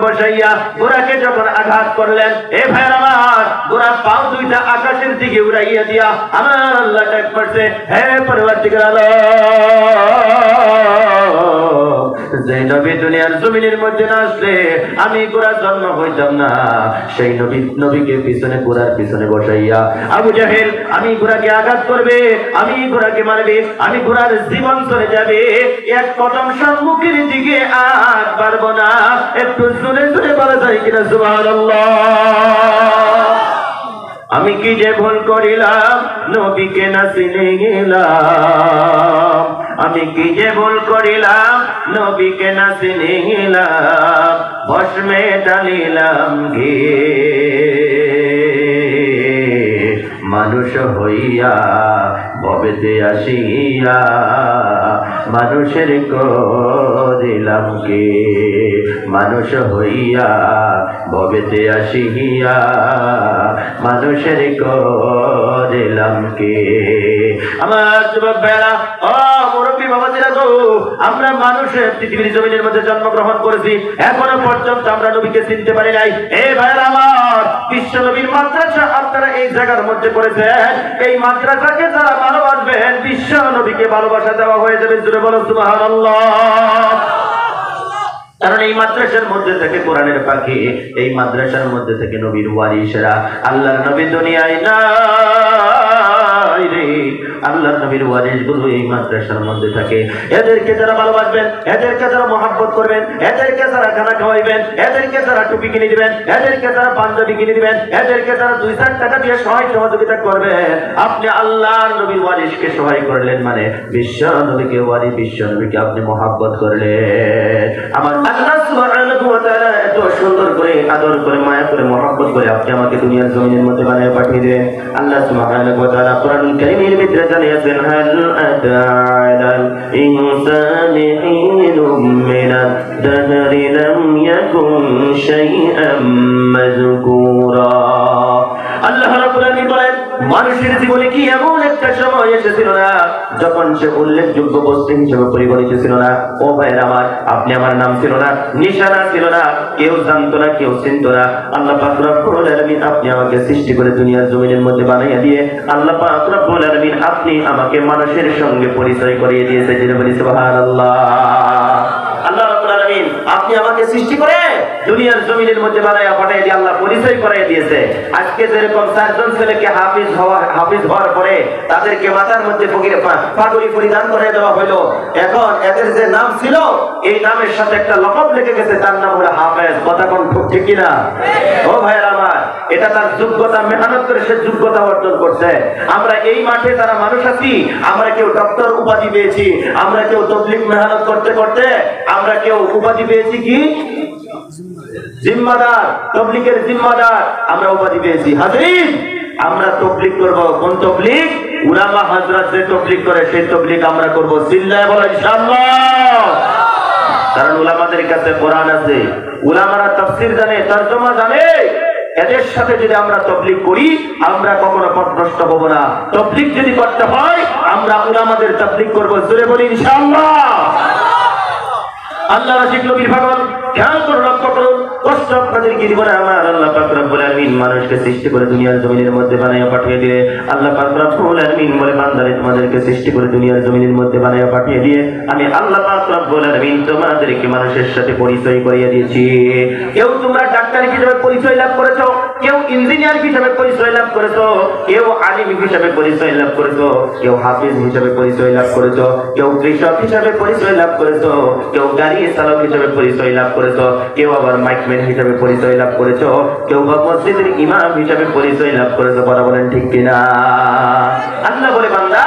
বসাইয়া ঘোড়াকে যখন আঘাত করলেন, এ ভাইয়ের আমার, ঘোড়া পাও দুইটা আকাশের দিকে উড়াইয়া দিয়া আমার আল্লাহ ডাক পড়ছে, হে পরওয়ারদিগার আলম, যে নবী দুনিয়ার জমিনের মধ্যে না আসলে আমি ঘোড়ার জন্ম হইতাম না, সেই নবীকে পিছনে ঘোড়ার পিছনে বসাইয়া আবু জাহেল আমি ঘোড়াকে আঘাত করবে, আমি ঘোড়াকে মারবে, আমি ঘোড়ার জীবন চলে যাবে, এক কদম সম্মুখের দিকে আর পারবো না। একটু জোরে জোরে বলা যায় কিনা সুবহানাল্লাহ? আমি কি যে ভুল করিলাম, নবীকে না চিনে গেলাম, আমি কি যে ভুল করিলাম, নবীকে না চিনে গেলাম, ভস্মে ডালিলাম গে মানুষ হইয়া ভবেতে আসিয়া, মানুষের করিলাম কে, মানুষ হইয়া ভবেতে আসিয়া, মানুষের করিলাম কে। আমার যুবক ভাইরা, ও মুরব্বী বাবাজিরা গো, আমরা মানুষের পৃথিবীর জমিনের মধ্যে জন্মগ্রহণ করেছি, এখনো পর্যন্ত আমরা নবীকে চিনতে পারি নাই। এই ভাইরা আমার, বিশ্ব নবীর মাদ্রাসা আপনারা এই জায়গার মধ্যে করেছেন, এই মাদ্রাসাকে যারা ভালোবাসবেন বিশ্ব নবীকে ভালোবাসা দেওয়া হয়ে যাবে। জোরে বলো সুবহানাল্লাহ। কারণ এই মাদ্রাসার মধ্যে থেকে কোরআনের পাখি, এই মাদ্রাসার মধ্যে থেকে নবীর ওয়ারিসেরা। আল্লাহর নবী দুনিয়ায় নাই রে, আল্লাহর নবীর ওয়ারিস গুলো এই মাদ্রাসার মধ্যে থাকে। এদেরকে যারা ভালোবাসবেন, এদেরকে যারা মহব্বত করবেন, এদেরকে যারা খানা খাওয়াইবেন, এদেরকে যারা টুপি কিনে দিবেন, এদেরকে যারা পাঞ্জাবি কিনে দিবেন, এদেরকে যারা 2-4 টাকা দিয়ে সহযোগিতা করবেন, আপনি আল্লাহর নবীর ওয়ারিসকে সহায় করলেন, মানে বিশ্ব নবীকে ওয়ারিস, বিশ্ব নবীকে আপনি মহব্বত করলেন। আমার আল্লাহ সুবহানাহু ওয়া তাআলা এত সুন্দর করে আদর করে মায়া করে মহব্বত করে আপনি আমাকে দুনিয়ার জমিনের মধ্যে বানিয়ে পাঠিয়ে দিলেন। আল্লাহ সুবহানাহু ওয়া তাআলা কোরআনুল কারীমের ভিতরে জানিয়েছেন, হাল আতা আলাল ইনসানি হিনুম মিনাদ দাহরি লাম ইয়াকুন শাইআম মাযকুরা। আল্লাহ রাব্বুল আলামিন বলেন, মানুষের জীবনে কি এমন একটা সময় এসেছিল না যখন সে উল্লেখযোগ্য বস্তু হিসেবে পরিগণিত ছিল না? ও ভাইয়ের আমার, আপনি আমার নাম ছিল না, নিশানা ছিল না, কেউ জানতো না, কেউ চিনতো না। আল্লাহ পাক রব্বুল আলামিন আপনি আমাকে সৃষ্টি করে দুনিয়ার জমিনের মধ্যে বানাইয়া দিয়ে, আল্লাহ পাক রব্বুল আলামিন আপনি আমাকে মানুষের সঙ্গে পরিচয় করিয়ে দিয়েছে। যিনি বলি সুবহানাল্লাহ। আল্লাহ রাব্বুল আলামিন আপনি আমাকে সৃষ্টি করে দুনিয়ার জমিনের মধ্যে বানাইয়া পাঠিয়ে দিয়ে আল্লাহ পরিচয় করিয়ে দিয়েছে। আজকে যেরকম 4 জন ছেলেকে হাফিজ হওয়ার পরে তাদেরকে মাথার মধ্যে পাগড়ি পরিধান করে দেওয়া হলো, এখন এদের যে নাম ছিল এই নামের সাথে একটা লকব লেগে গেছে, তার নাম হলো হাফেজ। কথা কোন ঠিক কিনা? ও ভাইয়ের আমার, এটা তার যোগ্যতা, মেহনত করে সে যোগ্যতা অর্জন করছে। আমরা এই মাঠে যারা মানুষ আছি, আমরা কেউ ডক্টর উপাধি পেয়েছি, আমরা কেউ তবলিগ মেহনত করতে করতে আমরা কেউ উপাধি পেয়েছি কি জিম্মাদার, তবলিগের জিম্মাদার আমরা উপাধি পেয়েছি। হাজির, আমরা তবলিগ করব। কোন তবলিগ? উলামা হযরত যে তবলিগ করে সেই তবলিগ আমরা করব। চিল্লায়ে বলো ইনশাআল্লাহ। কারণ উলামাদের কাছে কোরআন আছে, উলামারা তাফসীর জানে, তরজমা জানে। এদের সাথে যদি আমরা তবলিগ করি, আমরা কখনো পথভ্রষ্ট হব না। তবলিগ যদি করতে হয়, আমরা উলামাদের তবলিগ করব। জোরে বলি ইনশাআল্লাহ। আল্লাহ রাসূল নবীর ভাগল খেয়াল করে লক্ষ্য করুন, কষ্ট আপনাদেরকে দিব না। আমার আল্লাহ পাক রব্বুল আলামিন মানুষকে সৃষ্টি করে দুনিয়ার জমিনের মধ্যে বানাইয়া পাঠিয়ে দিয়ে, আল্লাহ পাক রব্বুল আলামিন বলে, বান্দারে তোমাদেরকে সৃষ্টি করে দুনিয়ার জমিনের মধ্যে বানাইয়া পাঠিয়ে দিয়ে আমি আল্লাহ পাক রব্বুল আলামিন তোমাদেরকে মানুষের সাথে পরিচয় করিয়ে দিয়েছি। কেউ তোমরা ডাক্তার হিসেবে পরিচয় লাভ করেছো, কেউ ইঞ্জিনিয়ার হিসেবে পরিচয় লাভ করেছো, কেউ আলিম হিসেবে পরিচয় লাভ করেছো, কেউ হাফিজ হিসেবে পরিচয় লাভ করেছো, কেউ কৃষক হিসেবে পরিচয় লাভ করেছো, কেউ গাড়ি চালক হিসেবে পরিচয় লাভ করেছো, কেউ আবার মাইকম্যান হিসেবে পরিচয় লাভ করেছো, কেউ মসজিদের ইমাম হিসেবে পরিচয় লাভ করেছো। কথা বলেন ঠিক কিনা? আল্লাহ বলে, বান্দা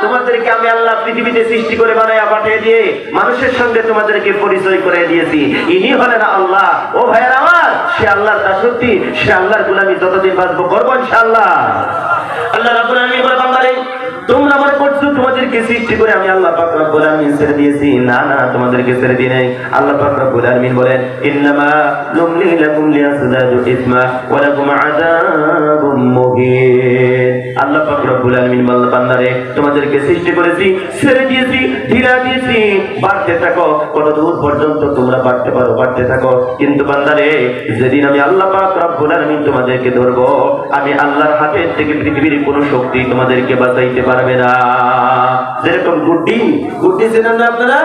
তোমাদেরকে আমি আল্লাহ পৃথিবীতে সৃষ্টি করে বানাইয়া পাঠিয়ে দিয়ে মানুষের সঙ্গে তোমাদেরকে পরিচয় করে দিয়েছি। ইনি হলেন আল্লাহ। ও ভাইয়ের আমার, সে আল্লাহর দাসত্ব, সে আল্লাহর গোলামি যতদিন বাঁচবো করবো ইনশাআল্লাহ। আল্লাহ রাব্বুল আলামিন বলে বান্দারে তোমরা মনে করছো তোমাদেরকে সৃষ্টি করে আমি আল্লাহ পাক রব্বুল আলামিন ছেড়ে দিয়েছি, না না তোমাদেরকে ছেড়ে দিই নাই। আল্লাহ পাক রব্বুল আলামিন বলেন ইন্নামা নুমলি লাকুম লিয়াসদাদু ইসমা ওয়া লাকুম আযাবুম মুহিন। আল্লাহ পাক রব্বুল আলামিন বলেন বান্দারে তোমাদেরকে সৃষ্টি করেছি, ছেড়ে দিয়েছি, ঢিলা দিয়েছি, বাড়তে থাকো, কত দূর পর্যন্ত তোমরা বাড়তে পারো বাড়তে থাকো। কিন্তু বান্দারে যেদিন আমি আল্লাহ পাক রব্বুল আলামিন তোমাদেরকে ধরবো, আমি আল্লাহর হাতের থেকে পৃথিবীর কোনো শক্তি তোমাদেরকে বাঁচাইতে পারবে না। যেরকম গুড্ডি ছিলেন না আপনারা,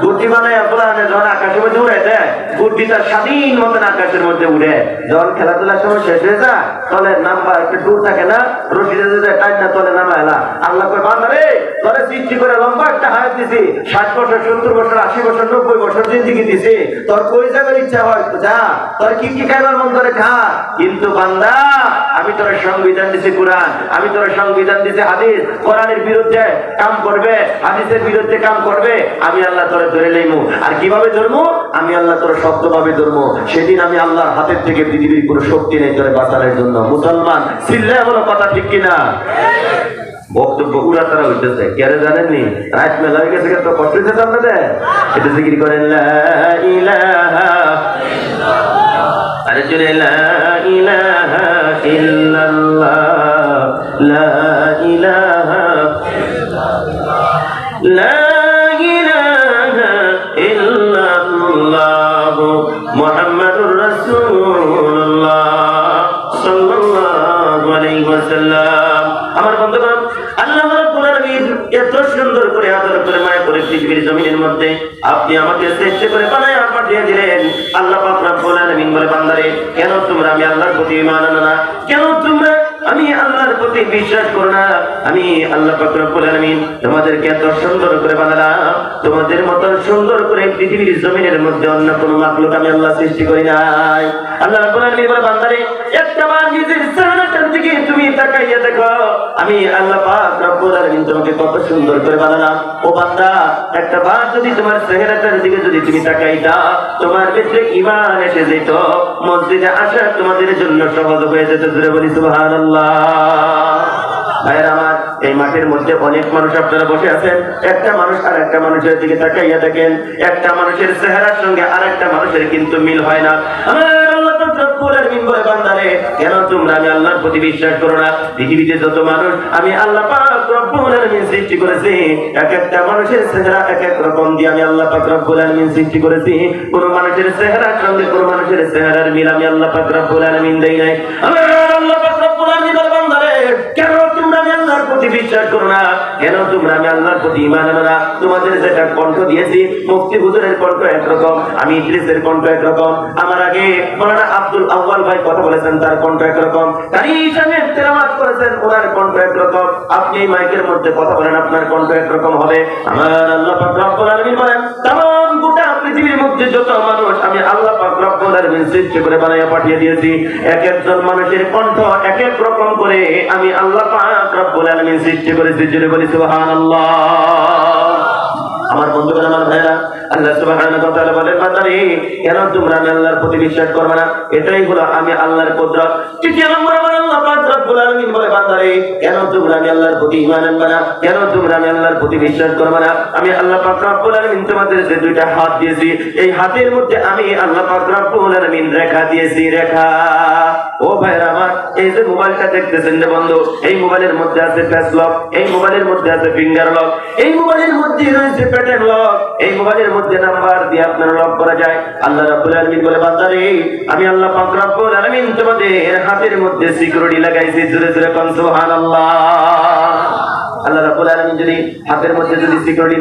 গুড্ডি বানায় আপনারা যখন আকাশের মধ্যে উড়ে দেয়, গুড্ডি তার স্বাধীন মতন আকাশের মধ্যে উড়ে, যখন খেলাধুলার সময় শেষ হয়ে যায় তলে নামবা একটু দূর থাকে না, রশিদে টাইম না তলে নামা এলা। আল্লাহ কই বান্দারে তোরে সৃষ্টি করে লম্বা একটা হায়াত দিছি, 60 বছর 70 বছর 80 বছর 90 বছর জিন্দেগি দিছি, তোর কই যাবার ইচ্ছা হয় যা, তোর কি কি খাইবার মন করে খা। কিন্তু বান্দা আমি তোর সংবিধান দিছি কোরআন, আমি তোর সংবিধান দিছি হাদিস, কোরআনের বিরুদ্ধে কাম করবে, হাদিসের বিরুদ্ধে কাম করবে, আমি আল্লাহ তোরে ধরে লইমু। আর কিভাবে ধরবো? আমি আল্লাহ তোর শক্তভাবে ধরবো। সেদিন আমি আল্লাহর হাতের থেকে পৃথিবীর কোনো শক্তি নেই তোরে বাঁচানোর জন্য। মুসলমান চিল্লায় বলো কথা ঠিক কিনা? বক্তব্য উড়া তারা হইতেছে, কেরে জানেননি? রাত মেলা হয়ে গেছে, তো কষ্ট হইতেছে আপনাদের। এটা জিকির করেন লা ইলাহা ইল্লাল্লাহ, আরে চলে লা ইলাহা ইল্লাল্লাহ, লা ইলাহা ইল্লাল্লাহ, লা ইলাহা ইল্লাল্লাহ মুহাম্মাদুর রাসূলুল্লাহ সাল্লাল্লাহু আলাইহি ওয়াসাল্লাম। আমার বন্ধুগণ, আল্লাহ রাব্বুল আলামিন এত সুন্দর করে আদর করে মায়া করে পৃথিবীর জমিনের মধ্যে আপনি আমাকে শ্রেষ্ঠ করে বানায় পাঠিয়ে দিলেন। আল্লাহ পাক রব্বুল আলামিন বলে বান্দারে কেন তোমরা আমি আল্লাহর প্রতি ঈমান আনো না, কেন তোমরা আমি আল্লাহর প্রতি বিশ্বাস করো না? আমি আল্লাহ পাক রব্বুল আলামিন তোমাদেরকে এত সুন্দর করে বানালাম, তোমাদের মতো সুন্দর করে পৃথিবীর জমিনের মধ্যে অন্য কোনো মাখলুক আমি আল্লাহ সৃষ্টি করি নাই। আল্লাহ রাব্বুল আলামিন বলে বান্দারে একটাবার নিজের চেহারাটার দিকে তুমি তাকাইয়া দেখো, আমি আল্লাহ পাক রব্বুল আলামিন তোমাকে কত সুন্দর করে বানালাম। ও বান্দা একটাবার যদি তোমার চেহারাটার দিকে যদি তুমি তাকাইতা, তোমার ভিতরে ঈমান এসে যেত, মসজিদে আসা তোমাদের জন্য সহজ হয়ে যেত। জোরে বলি সুবহানাল্লাহ। ভাইয়ের আমার, এই মাঠের মধ্যে অনেক মানুষ আপনারা বসে আছেন, একটা মানুষ আর একটা মানুষের দিকে তাকাইয়া দেখেন, একটা মানুষের চেহারার সঙ্গে আর একটা মানুষের কিন্তু মিল হয় না। আমার আল্লাহ রব্বুল আলামিন বলে বান্দারে কেন তোমরা আমি আল্লাহর প্রতি বিশ্বাস করো না? পৃথিবীতে যত মানুষ আমি আল্লাহ পাক রব্বুল আলামিন সৃষ্টি করেছি, এক একটা মানুষের চেহারা এক এক রকম দিয়ে আমি আল্লাহ পাক রব্বুল আলামিন সৃষ্টি করেছি। কোন মানুষের চেহারার সঙ্গে কোন মানুষের চেহারার মিল আমি আল্লাহ পাক রব্বুল আলামিন দেই নাই। আমার আল্লাহ পাক রব্বুল আলামিন বলে বান্দারে কেন তোমরা আমি আল্লাহর প্রতি বিশ্বাস করো না, কেন তোমরা আমি আল্লাহর প্রতি ঈমান আনো না? তোমাদের যেটা কণ্ঠ দিয়েছি, মুফতি হুজুরের কণ্ঠ একরকম, আমি ইদ্রিসের কণ্ঠ একরকম, আমার আগে মাওলানা আব্দুল আউয়াল ভাই কথা বলেছেন তার কণ্ঠ একরকম, কারি সাহেব তেলাওয়াত করেছেন ওনার কণ্ঠ একরকম, আপনি এই মাইকের মধ্যে কথা বলেন আপনার কণ্ঠ একরকম হবে। আমার আল্লাহ পাক রব্বুল আলামিন বলেন तमाम গোটা পৃথিবীর মধ্যে যত মানুষ আমি আল্লাহ পাক রব্বুল আলামিন সৃষ্টি করে বানায়া পাঠিয়ে দিয়েছি, এক একজন মানুষের কণ্ঠ এক এক রকম করে আমি আল্লাহ পাক রব্বুল আলামিন সৃষ্টি করেছি। জোরে বলি সুবহানাল্লাহ। আমার বন্ধুগণ, আমার ভাইরা, আল্লাহ সুবহানাহু ওয়া তাআলা বলেন বান্দারে কেন তোমরা আমি আল্লাহর প্রতি বিশ্বাস করবে না? এটাই হলো আমি আল্লাহর কুদরত। তৃতীয় নম্বর আল্লাহ পাক রব্বুল আলামিন বলে বান্দারে কেন তোমরা আমি আল্লাহর প্রতি ঈমান আনবে না? কেন তোমরা আমি আল্লাহর প্রতি বিশ্বাস করবে না? আমি আল্লাহ পাক রব্বুল আলামিন তোমাদের যে দুইটা হাত দিয়েছি, এই হাতের মধ্যে আমি আল্লাহ পাক রব্বুল আলামিন রেখা দিয়েছি, রেখা। ও ভাইরা আমার, এই যে মোবাইলটা দেখতেছেন যে বন্ধু, এই মোবাইলের মধ্যে আছে ফেস লক, এই মোবাইলের মধ্যে আছে ফিঙ্গার লক, এই মোবাইলের মধ্যে রয়েছে প্যাটার্ন লক, এই মোবাইলের মধ্যে নাম্বার দিয়ে আপনার লক করা যায়। আল্লাহ রাব্বুল আলামিন বলে বান্দারে আমি আল্লাহ পাক রব্বুল আলামিন তোমাদের হাতের মধ্যে সিকিউরিটি লাগাইছি। জোরে জোরে কোন সুবহানাল্লাহ। আল্লাহ রাব্বুল আলামিন যদি হাতের মধ্যে যদি সিকিউরিটি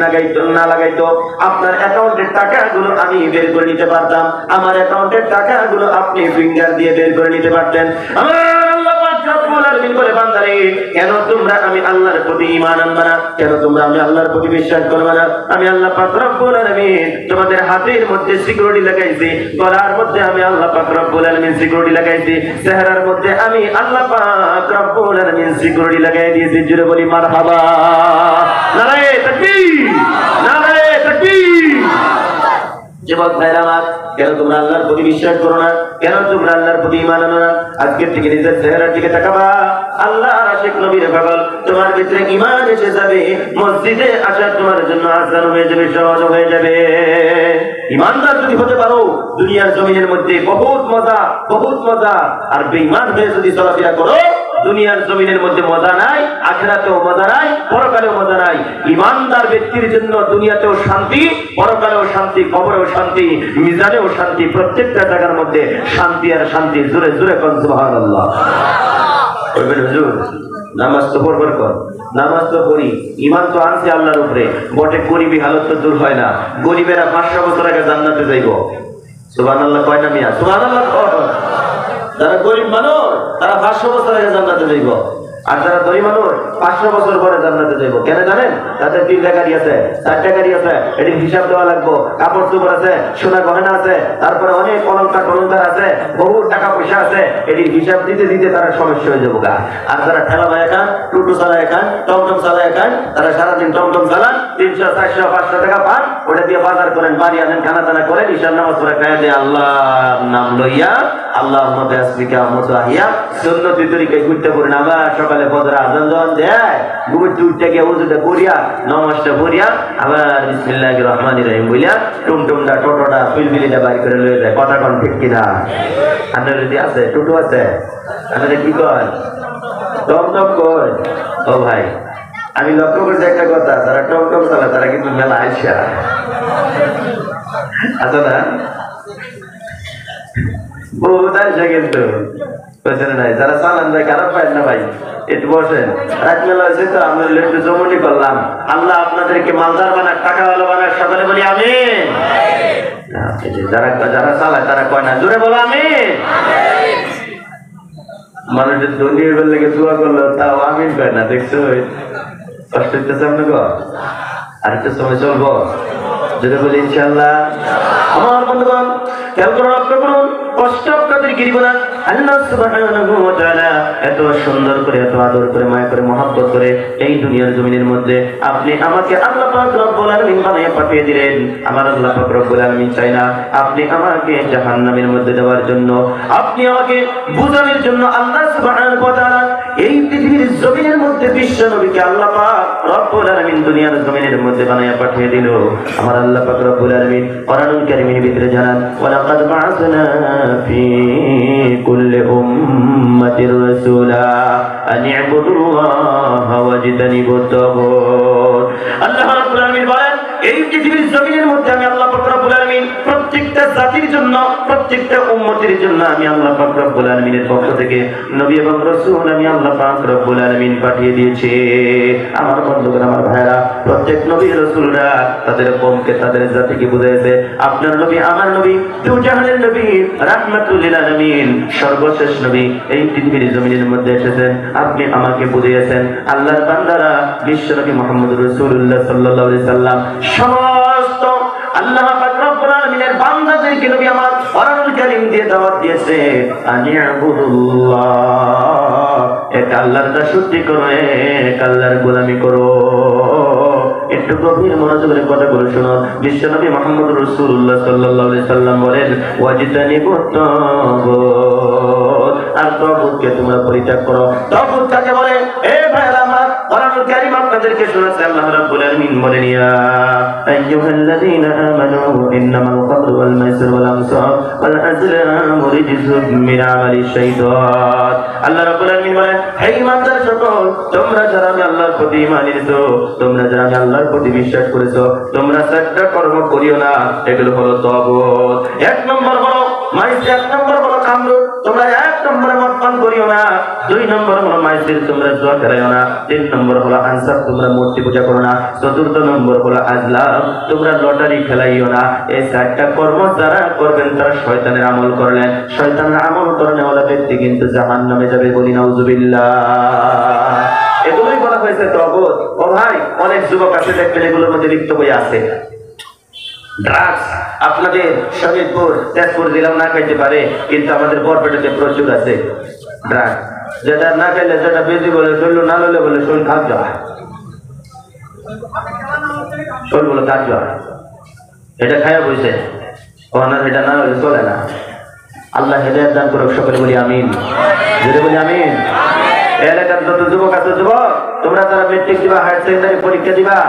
না লাগাইতো আপনার অ্যাকাউন্টের টাকাগুলো আমি বের করে নিতে পারতাম, আমার অ্যাকাউন্টের টাকাগুলো আপনি ফিঙ্গার দিয়ে বের করে নিতে পারতেন। আমার আল্লাহ পাক রব্বুল আলামিন বলে বান্দারে কেন তোমরা আমি আল্লাহর প্রতি ঈমান আনবে না? কেন তোমরা আমি আল্লাহর প্রতি বিশ্বাস করবে না? আমি আল্লাহ পাক রব্বুল আলামিন তোমাদের হাতের মধ্যে সিকিউরিটি লাগাইছি, গলার মধ্যে আমি আল্লাহ পাক রব্বুল আলামিন সিকিউরিটি লাগাইছি, চেহারার মধ্যে আমি আল্লাহ পাক রব্বুল আলামিন সিকিউরিটি লাগাই দিয়েছি। জোরে বলি মারহাবা। নারায়ে তাকবীর, নারায়ে তাকবীর। যুবক ভাইরা আমার, কেন তোমরা আল্লাহর প্রতি বিশ্বাস করো না? কেন তোমরা আল্লাহর প্রতি ঈমান আনো না? আজকের থেকে নিজের চেহারার দিকে তাকাবা। আল্লাহর আশিক নবীর পাগল, তোমার ভিতরে ঈমান এসে যাবে। মসজিদে আসা তোমার জন্য আসান হয়ে যাবে, সহজ হয়ে যাবে। ঈমানদার যদি হতে পারো, দুনিয়ার জমিনের মধ্যে বহুত মজা, বহুত মজা। আর বেঈমান হয়ে যদি চলাফেরা করো, দুনিয়ার জমিনের মধ্যে মজা নাই, আখিরাতেও মজা নাই, পরকালেও মজা নাই। ঈমানদার ব্যক্তির জন্য দুনিয়াতেও শান্তি, পরকালেও শান্তি, কবরেও শান্তি, মিজানেও শান্তি, প্রত্যেকটা জায়গার মধ্যে শান্তি আর শান্তি। জোরে জোরে কোন সুবহানাল্লাহ। বলবেন হুজুর নামাজ তো পড়বার কর, নামাজ তো পড়ি, ঈমান তো আনছে আল্লাহর উপরে, বটে গরিবী হালত তো দূর হয় না। গরিবেরা 500 বছর আগে জান্নাতে যাইব। সুবহানাল্লাহ কয় না মিয়া? সুবহানাল্লাহ। যারা গরিব মানুষ তারা 500 বছর আগে জান্নাতে যাইব, আর যারা ধনী মানুষ 500 বছর পরে জান্নাতে যাইব। কেন জানেন? তাদের 3টা গাড়ি আছে, 4টা গাড়ি আছে, এটির হিসাব দেওয়া লাগবো, কাপড় চোপড় আছে, সোনা গহনা আছে, তারপরে অনেক অলঙ্কার আছে, বহু টাকা পয়সা আছে। এটির হিসাব দিতে দিতে তারা সমস্যা হয়ে যাবো। আর যারা ঠেলা ভাই খান, টোটো চালায় খান, টমটম চালায় খান, তারা সারাদিন টমটম চালান, 300, 400, 500 টাকা পান, ওটা দিয়ে বাজার করেন, বাড়ি আনেন, খানা টানা করেন, ঈশার নামাজ পড়ে খায় দিয়ে আল্লাহর নাম লইয়া আল্লাহুম্মা বিআসমিকা মুতাহিয়া সুন্নতি তরিকায় ঘুরতে পড়েন। আবার সকালে ফজর আযান যখন দেয়, ঘুমতে উঠতে গিয়ে ওযুটা করিয়া, নামাজটা পড়িয়া, আবার বিসমিল্লাহির রহমানির রহিম বলিয়া টুমটুমটা, টোটোটা, পিলপিলিটা বাইর করে লয়ে যায়। কথা কোন ঠিক কিনা? আপনার যদি আছে টোটো আছে, আপনারা কি কয়? টমটম কয়? ও ভাই, আমি লক্ষ্য করছি একটা কথা, যারা টমটম চালায় তারা কিন্তু মেলা আইসা আছে না? বহুত আইসা কিন্তু নাই। যারা চালান ভাই খারাপ পায় না ভাই, একটু বসেন। রাত মেলা হয়েছে তো আমরা একটু জমনি করলাম। আল্লাহ আপনাদেরকে মালদার বানাক, টাকাওয়ালা বানাক, সকালে বলি আমিন। যারা যারা চালায় তারা কয় না, জোরে বলো আমিন। মানুষের ধনী লেগে দোয়া করলো তাও আমিন কয় না, দেখছো? কষ্ট হইতেছে আপনাকে? আরেকটা সময় চলবো, যদি বলি ইনশাআল্লাহ। আমার বন্ধুগণ খেয়াল করে লক্ষ্য করুন, কষ্ট আপনাদেরকে দিব না। আল্লাহ সুবহানাহু ওয়া তাআলা এত সুন্দর করে, এত আদর করে, মায়া করে, মহব্বত করে এই দুনিয়ার জমিনের মধ্যে আপনি আমাকে আল্লাহ পাক রব্বুল আলামিন বানিয়ে পাঠিয়ে দিলেন। আমার আল্লাহ পাক রব্বুল আলামিন চাই না আপনি আমাকে জাহান্নামের মধ্যে দেওয়ার জন্য, আপনি আমাকে বুঝানোর জন্য আল্লাহ সুবহানাহু ওয়া তাআলা এই পৃথিবীর জমিনের মধ্যে বিশ্ব নবীকে আল্লাহ পাক রব্বুল আলামিন দুনিয়ার জমিনের মধ্যে বানিয়ে পাঠিয়ে দিল। আমার আল্লাহ পাক রব্বুল আলামিন কোরআনুল কারীমের ভিতরে জানান, ওয়ালাকাদ বা'আসনা ফি কুল্লি উম্মাতির রাসূলা আন ই'বুদুল্লাহা ওয়াজতানিবুত তাগুত। আল্লাহ রাব্বুল আলামিন বলেন, এই পৃথিবীর জমিনের মধ্যে আমি আল্লাহ পাক রব্বুল আলামিন প্রত্যেকটা জাতির জন্য, প্রত্যেকটা উম্মতের জন্য আমি আল্লাহ পাক রব্বুল আলামিনের পক্ষ থেকে নবী এবং রাসূল আমি আল্লাহ পাক রব্বুল আলামিন পাঠিয়ে দিয়েছি। আমার বন্ধুগণ, আমার ভাইরা, প্রত্যেক নবী রাসূলরা তাদের কওমকে, তাদের জাতিকে বুঝাইছে, আপনার নবী, আমার নবী, দুজাহানের নবী, রাহমাতুল লিল আলামিন, সর্বশেষ নবী এই পৃথিবীর জমিনের মধ্যে এসেছেন, আপনি আমাকে বুঝিয়েছেন। আল্লাহর বান্দারা বিশ্ব নবী মুহাম্মদুর রাসূলুল্লাহ সাল্লাল্লাহু আলাইহি সাল্লাম সমস্ত আল্লাহ পাক রব্বুল আলামিনের বান্দাদেরকে নবী আমার কোরআনুল কারীম দিয়ে দাওয়াত দিয়েছে, আনিয়াবুদুল্লাহ, এক আল্লাহর দাসত্ব করো, এক আল্লাহর গোলামি করো। একটু গভীর মনোযোগের কথা বলে শোনো। বিশ্ব নবী মুহাম্মদুর রাসূলুল্লাহ সাল্লাল্লাহু আলাইহি সাল্লাম বলেন, ওয়াজতানিবুত তাগুত, আর তাগুতকে তোমরা পরিত্যাগ করো। তাগুত কাকে বলে? এ ভাইরা আমার, কোরআনুল কারীম আপনাদেরকে শোনাচ্ছে আল্লাহ রাব্বুল আলামিন বলেন, ইয়া আইয়ুহাল্লাযীনা আমানু ইন্নামাল খামরু ওয়াল মাইসিরু ওয়াল আনসাব ওয়াল আজলামু রিজসুম মিন আমালিশ শাইতান। আল্লাহ রাব্বুল আলামিন বলেন, হে ঈমানদার সকল, তোমরা যারা আমি আল্লাহর প্রতি ঈমান এনেছো, তোমরা যারা আমি আল্লাহর প্রতি বিশ্বাস করেছো, তোমরা চারটা কর্ম করিও না, এগুলো হলো তাগুত। 1 নম্বর হলো মাইসির, 1 নম্বর হলো খামরু, তোমরা 1 নম্বরে মদ পান করিও না। 2 নম্বর হলো মাইসির, তোমরা জুয়া খেলাইও না। 3 নম্বর হলো আনসাব, তোমরা মূর্তি পূজা করো না। 4 নম্বর হলো আজলাম, তোমরা লটারি খেলাইও না। এই 4টা কর্ম যারা করবেন তারা শয়তানের আমল করলেন। শয়তানের আমল করানোওয়ালা ব্যক্তি কিন্তু জাহান্নামে যাবে, বলি নাউজুবিল্লাহ। এগুলোই বলা হয়েছে তাগুত। ও ভাই, অনেক যুবক আছে দেখবেন এগুলোর মধ্যে লিপ্ত হয়ে আছে। ড্রাগস আপনাদের শরীরপুর, তেজপুর জেলাও না খাইতে পারে, কিন্তু আমাদের বরপেটাতে প্রচুর আছে ড্রাগস। যেটা না খাইলে, যেটা বেশি বলে শরীর না লইলে বলে শরীর খারাপ যাওয়া, শরীর বলে কাজ যাওয়া, এটা খাইয়া বসে ওনার এটা না হলে চলে না। আল্লাহ হেদায়েত দান করুক, সকলে বলি আমিন। যদি বলি আমিন। এলাকার যত যুবক আছে, যুবক তোমরা যারা মেট্রিক দিবা, হায়ার সেকেন্ডারি পরীক্ষা দিবা,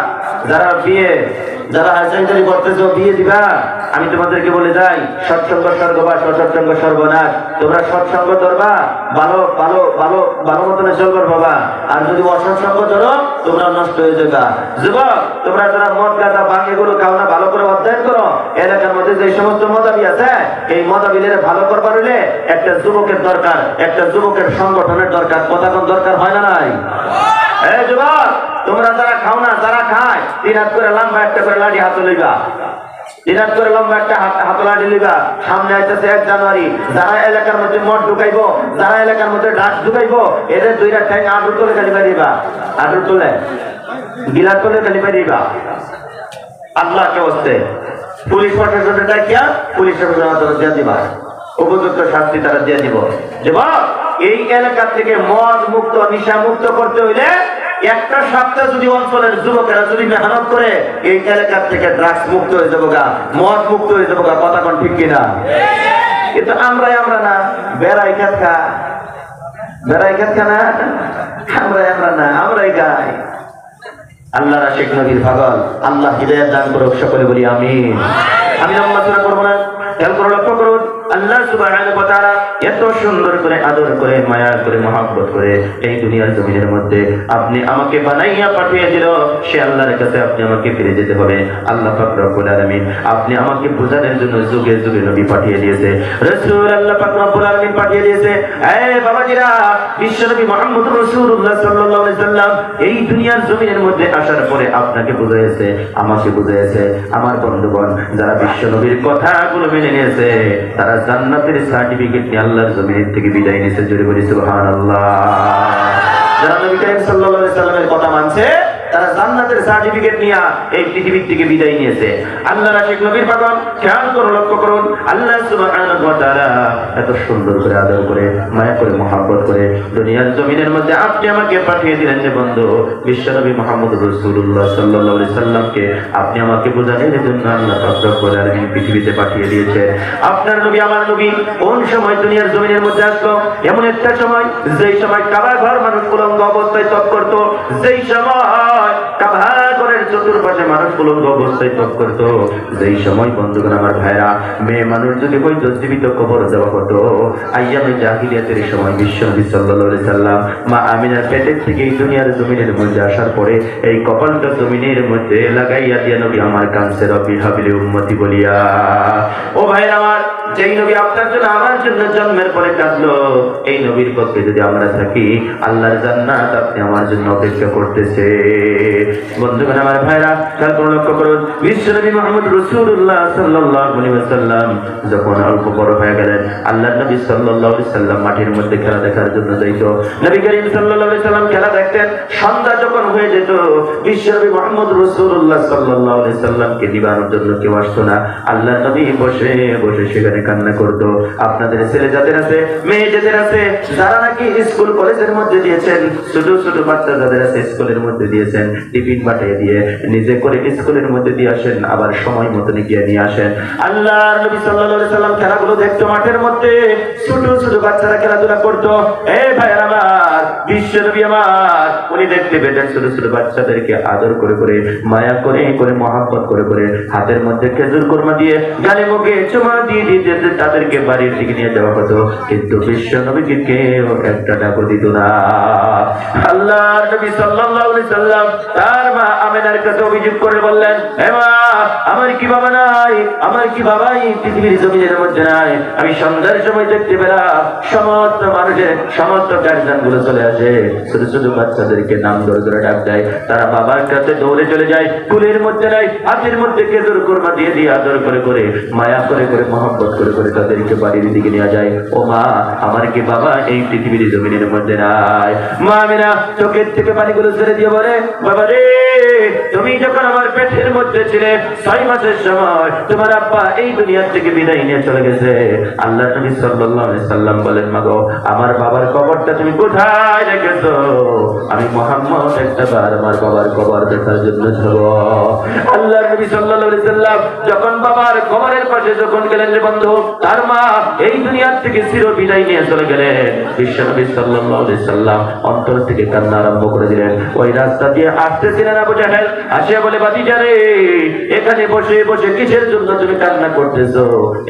যারা হায়ার সেকেন্ডারি করতেছো, বিয়ে দিবা, আমি তোমাদেরকে বলে যাই, সৎসঙ্গ স্বর্গবাস, অসৎসঙ্গ সর্বনাশ। তোমরা সৎসঙ্গ ধরবা, ভালো ভালো ভালো ভালো মতনে চলবার বাবা। আর যদি অসৎসঙ্গ ধরো, তোমরা নষ্ট হয়ে যাবা। যুবক তোমরা যারা মদ গাঁজা ভাঙ এগুলো খাও না, ভালো করে অধ্যয়ন করো। এলাকার মধ্যে যে সমস্ত মদাবি আছে, এই মদাবিলের ভালো করবার হলে একটা যুবকের দরকার, একটা যুবকের সংগঠনের দরকার। কথা কোন দরকার হয় না নাই? এই যুবক তোমরা যারা খাও না, যারা খায়, 3 হাত করে লম্বা একটা করে লাঠি হাতে লইবা, 3 হাত করে লম্বা একটা হাতে লাঠি লইবা। সামনে আসতেছে 1 জানুয়ারি। যারা এলাকার মধ্যে মদ ঢুকাইবো, যারা এলাকার মধ্যে ড্রাগস ঢুকাইবো, এদের 2টা ঠ্যাং আটুর তোলে গালি মারিবা, আটুর তোলে গিলার তোলে গালি মারিবা। আল্লাহকে বসতে পুলিশ প্রশাসনের ডাকিয়া পুলিশ প্রশাসন দিয়ে দিবা, উপযুক্ত শাস্তি তারা দিয়ে দিব। যুবক এই এলাকা থেকে মদ মুক্ত, নিশা মুক্ত করতে হইলে একটা সপ্তাহ যদি অঞ্চলের যুবকেরা যদি মেহনত করে, এই এলাকার থেকে ড্রাগস মুক্ত হয়ে যাবো গা, মদ মুক্ত হয়ে যাবো গা। কথা কোন ঠিক কিনা? কিন্তু আমরা না, বেড়াই খেত খা না, আমরা না, আমরাই গাই। আল্লাহ রাশিক নবীর পাগল, আল্লাহ হিদায়াত দান করুক, সকলে বলি আমিন। আমি আল্লাহ সুরা করবো না, খেয়াল করে লক্ষ্য করুন। আল্লাহ সুবহানাহু ওয়া তাআলা এত সুন্দর করে আদর করে, মায়া করে, মহব্বত করে এই দুনিয়ার জমিনের মধ্যে আপনি আমাকে বানাইয়া পাঠিয়ে দিল। সে আল্লাহর কাছে আপনি আমাকে ফিরে যেতে হবে। আল্লাহ পাক রব্বুল আলামিন আপনি আমাকে বোঝানোর জন্য যুগে যুগে নবী পাঠিয়ে দিয়েছে, রাসূল আল্লাহ পাক রব্বুল আলামিন পাঠিয়ে দিয়েছে। এই বাবাজিরা, বিশ্বনবী মুহাম্মদ রাসূলুল্লাহ সাল্লাল্লাহু আলাইহি সাল্লাম এই দুনিয়ার জমিনের মধ্যে আসার পরে আপনাকে বুঝাইছে, আমাকে বুঝাইছে। আমার বন্ধুগণ, যারা বিশ্বনবীর কথাগুলো মেনে নিয়েছে, তারা জান্নাতের সার্টিফিকেট নিয়ে আল্লাহর জমিন থেকে বিদায় নিয়েছে। জোরে বলি সুবহানাল্লাহ। যারা নবী করিম সাল্লাল্লাহু আলাইহি সাল্লামের কথা মানছে, তারা জান্নাতের সার্টিফিকেট নিয়ে এই পৃথিবী থেকে বিদায় নিয়েছে। আল্লাহ রাশিক নবীর পাগল, খেয়াল করুন, লক্ষ্য করুন। আল্লাহ সুবহানাহু ওয়া তাআলা এত সুন্দর করে আদর করে, মায়া করে, মহব্বত করে দুনিয়ার জমিনের মধ্যে আপনি আমাকে পাঠিয়ে দিলেন যে বন্ধু, বিশ্বনবী মুহাম্মদ রাসূলুল্লাহ সাল্লাল্লাহু আলাইহি সাল্লামকে আপনি আমাকে বোঝানোর জন্য আল্লাহ পাক রব্বুল আলামিন পৃথিবীতে পাঠিয়ে দিয়েছে। আপনার নবী, আমার নবী কোন সময় দুনিয়ার জমিনের মধ্যে আসলো? এমন একটা সময়, যেই সময় কাবা ঘর মানুষ উলঙ্গ অবস্থায় তপ করত, যেই সময় কাবা ঘরের চতুর্পাশে মানুষ উলঙ্গ অবস্থায় তপ করত, যেই সময় বন্ধুগণ আমার ভাইরা, মেয়ে মানুষ যদি হয়তো জীবিত কবর দেওয়া হতো। আইয়ামে জাহিলিয়াতের সময় বিশ্বনবী সাল্লাল্লাহু আলাইহি সাল্লাম মা আমিনার পেটের থেকে এই দুনিয়ার জমিনের মধ্যে আসার পরে এই কপালটা জমিনের মধ্যে লাগাইয়া দিয়া নবী আমার কাছে রব্বি হাবলি উম্মতি বলিয়া, ও ভাইরা আমার, যেই নবী আপনার জন্য আমার জন্য জন্মের পরে কাঁদলো, এই নবীর পক্ষে যদি আমরা থাকি, আল্লাহর জান্নাত আপনি আমার জন্য অপেক্ষা করতেছে। বন্ধুগণ আমার ভাইরা, খেয়াল করে লক্ষ্য করুন। বিশ্বনবী মুহাম্মদ রাসূলুল্লাহ সাল্লাল্লাহু আলাইহি ওয়াসাল্লাম যখন অল্প বড় হয়ে গেলেন, আল্লাহর নবী সাল্লাল্লাহু আলাইহি সাল্লাম মাটির মধ্যে খেলা দেখার জন্য যাইত। নবী করিম সাল্লাল্লাহু আলাইহি সাল্লাম খেলা দেখতেন। সন্ধ্যা যখন হয়ে যেত, বিশ্বনবী মুহাম্মদ রাসূলুল্লাহ সাল্লাল্লাহু আলাইহি সাল্লামকে দিবানোর জন্য কেউ আসতো না। আল্লাহর নবী বসে বসে সেখানে কান্না করতো। আপনাদের ছেলে যাদের আছে, মেয়ে যাদের আছে, যারা নাকি স্কুল কলেজের মধ্যে দিয়েছেন, ছোট ছোট বাচ্চা যাদের আছে স্কুলের মধ্যে দিয়েছেন, টিফিন পাঠিয়ে দিয়ে নিজে করে স্কুলের মধ্যে দিয়ে আসেন, আবার সময় মতন গিয়ে নিয়ে আসেন। আল্লাহর নবী সাল্লাল্লাহু আলাইহি সাল্লাম খেলাগুলো দেখতো মাঠের মধ্যে, ছোট ছোট বাচ্চারা খেলাধুলা করতো। এই ভাইয়ের আমার, বিশ্বনবী আমার, উনি দেখতে পেতেন ছোট ছোট বাচ্চাদেরকে আদর করে করে, মায়া করে করে, মহব্বত করে করে, হাতের মধ্যে খেজুর কুরমা দিয়ে, গালে মুখে চুমা দিয়ে দিতে তাদেরকে বাড়ির দিকে নিয়ে যাওয়া হতো। কিন্তু বিশ্বনবীকে কেউ একটা ডাকও দিত না। আল্লাহর নবী সাল্লাল্লাহু আলাইহি সাল্লাম তার মা আমিনার কাছে অভিযোগ করে বললেন, হে মা, আমার কি বাবা নাই, আমার কি বাবাই পৃথিবীর জমিনের মধ্যে নাই? আমি সন্ধ্যার সময় দেখতে পেলাম সমস্ত মানুষের সমস্ত গার্জিয়ান গুলো চলে আসে, ছোট ছোট বাচ্চাদেরকে নাম ধরে ধরে ডাক দেয়, তারা বাবার কাছে দৌড়ে চলে যায়, কুলের মধ্যে নাই, হাতের মধ্যে খেজুর কুরমা দিয়ে দিয়ে আদর করে করে, মায়া করে করে, মহব্বত করে করে তাদেরকে বাড়ির দিকে নিয়ে যায়। ও মা, আমার কি বাবা এই পৃথিবীর জমিনের মধ্যে নাই? মা আমিনা চোখের থেকে পানিগুলো ছেড়ে দিয়ে বলে, বাবা রে, তুমি যখন আমার পেটের মধ্যে ছিলে 6 মাসের সময়, তোমার আব্বা এই দুনিয়া থেকে বিদায় নিয়ে চলে গেছে। আল্লাহ নবী নবী সাল্লাল্লাহু আলাইহি সাল্লাম বলেন, মাগো আমার বাবার কবরটা তুমি কোথায় রেখেছো? আমি মুহাম্মদ একটাবার আমার বাবার কবর দেখার জন্য যাব। আল্লাহর নবী সাল্লাল্লাহু আলাইহি সাল্লাম যখন বাবার কবরের পাশে যখন গেলেন রে বন্ধু, তার মা এই দুনিয়া থেকে চির বিদায় নিয়ে চলে গেলেন। বিশ্বনবী সাল্লাল্লাহু আলাইহি সাল্লাম অন্তর থেকে কান্না আরম্ভ করে দিলেন। ওই রাস্তা দিয়ে আসতেছিলেন আবু জাহেল, আসিয়া বলে, ভাতিজা রে, এখানে বসে বসে কিসের জন্য তুমি কান্না করতেছো?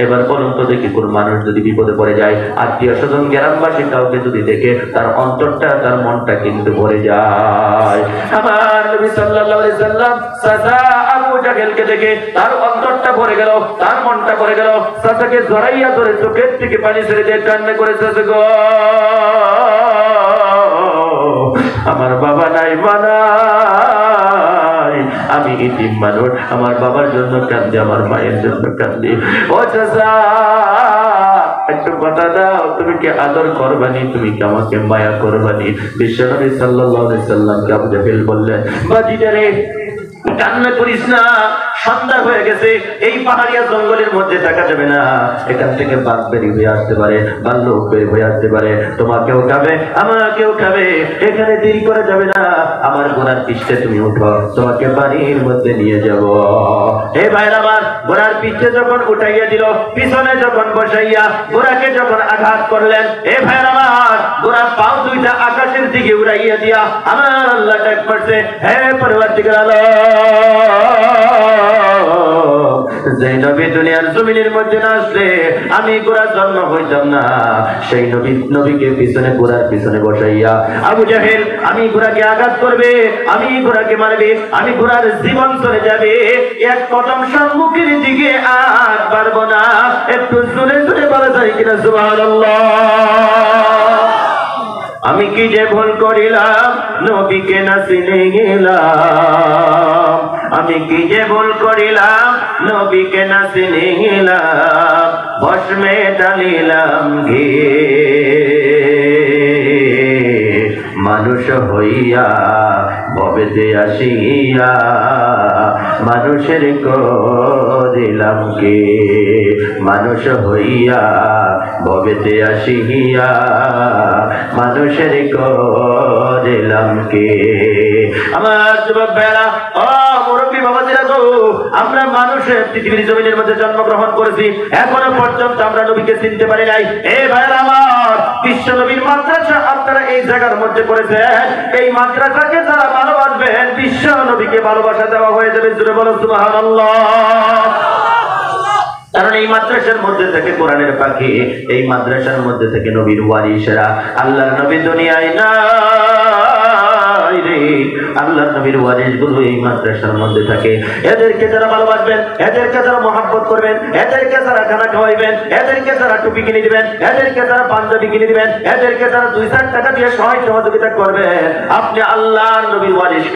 এবার বলুন তো দেখি, কোন মানুষ যদি বিপদে পড়ে যায়, আত্মীয় স্বজন গ্রামবাসী কাউকে যদি দেখে, তার অন্তরটা তার মনটা কিন্তু ভরে যায়। আমার নবী সাল্লাল্লাহু আলাইহি সাল্লাম চাচা আবু জাহেলকে দেখে তার অন্তরটা ভরে গেল, তার মনটা ভরে গেল। চাচাকে জড়াইয়া ধরে চোখের থেকে পানি ছেড়ে দিয়ে কান্না করে, চাচা গো আমার বাবা নাই, মানাই, আমি ইতিম মানুষ, আমার বাবার জন্য কান্দি, আমার মায়ের জন্য কান্দি। ও চাচা একটু কথা দাও, তুমি কি আদর করবানি? তুমি কি আমাকে মায়া করবানি? বিশ্বনবী সাল্লাল্লাহু আলাইহি সাল্লামকে আবু জাহেল বললেন, বাজিটা রে কান্না করিস না, সন্ধ্যা হয়ে গেছে, এই পাহাড়িয়া জঙ্গলের মধ্যে থাকা যাবে না, এখান থেকে বাঘ বেরিয়ে হয়ে আসতে পারে, ভাল্লুক বেরিয়ে হয়ে আসতে পারে, তোমাকেও খাবে আমাকেও খাবে, এখানে দেরি করা যাবে না, আমার ঘোড়ার পিঠে তুমি উঠো, তোমাকে বাড়ির মধ্যে নিয়ে যাব। এই ভাইরা আমার, ঘোড়ার পিঠে যখন উঠাইয়া দিল, পিছনে যখন বসাইয়া ঘোড়াকে যখন আঘাত করলেন, এই ভাইরা আমার, ঘোড়ার পাও দুইটা আকাশের দিকে উড়াইয়া দিয়া আমার আল্লাহ ডাক পড়ছে, হে পরওয়ারদিগার আলম, যে নবী দুনিয়ার জমিনের মধ্যে না আসলে আমি ঘোড়ার জন্ম হইতাম না, সেই নবীকে পিছনে ঘোড়ার পিছনে বসাইয়া আবু জাহেল আমি ঘোড়াকে আঘাত করবে, আমি ঘোড়াকে মারবে, আমি ঘোড়ার জীবন চলে যাবে, এক কদম সম্মুখের দিকে আর পারবো না। একটু জোরে জোরে বলা যায় কিনা সুবহানাল্লাহ? আমি কি যে ভুল করিলাম, নবীকে না চিনে গেলাম, আমি কি যে ভুল করিলাম, নবীকে না চিনে গেলাম, ভস্মে ঢালিলাম ঘি, মানুষ হইয়া ভবেতে আসিয়া মানুষের করিলাম কে, মানুষ হইয়া ভবেতে আসিয়া মানুষের করিলাম কে। আমার যুবক ভাইরা, ও মুরব্বী বাবাজিরা গো, আমরা মানুষের পৃথিবীর জমিনের মধ্যে জন্মগ্রহণ করেছি, এখনো পর্যন্ত আমরা নবীকে চিনতে পারি নাই। এই ভাইরা আমার, বিশ্ব নবীর মাদ্রাসা আপনারা এই জায়গার মধ্যে করেছেন, এই মাদ্রাসাকে যারা ভালোবাসবেন, বিশ্ব নবীকে ভালোবাসা দেওয়া হয়ে যাবে। জোরে বলো সুবহানাল্লাহ। কারণ এই মাদ্রাসার মধ্যে থেকে কোরআনের পাখি, এই মাদ্রাসার মধ্যে থেকে নবীর ওয়ারিসেরা, আল্লাহর নবী দুনিয়ায় নাই রে, আল্লাহর নবীর ওয়ারিসগুলো এই মাদ্রাসার মধ্যে থাকে। এদেরকে যারা ভালোবাসবেন, এদেরকে যারা মহব্বত করবেন, এদেরকে যারা খানা খাওয়াইবেন, এদেরকে যারা টুপি কিনে দিবেন, এদেরকে যারা পাঞ্জাবি কিনে দিবেন, এদেরকে যারা 2-4 টাকা দিয়ে সহায় সহযোগিতা করবেন, আপনি আল্লাহর নবীর ওয়ারিস।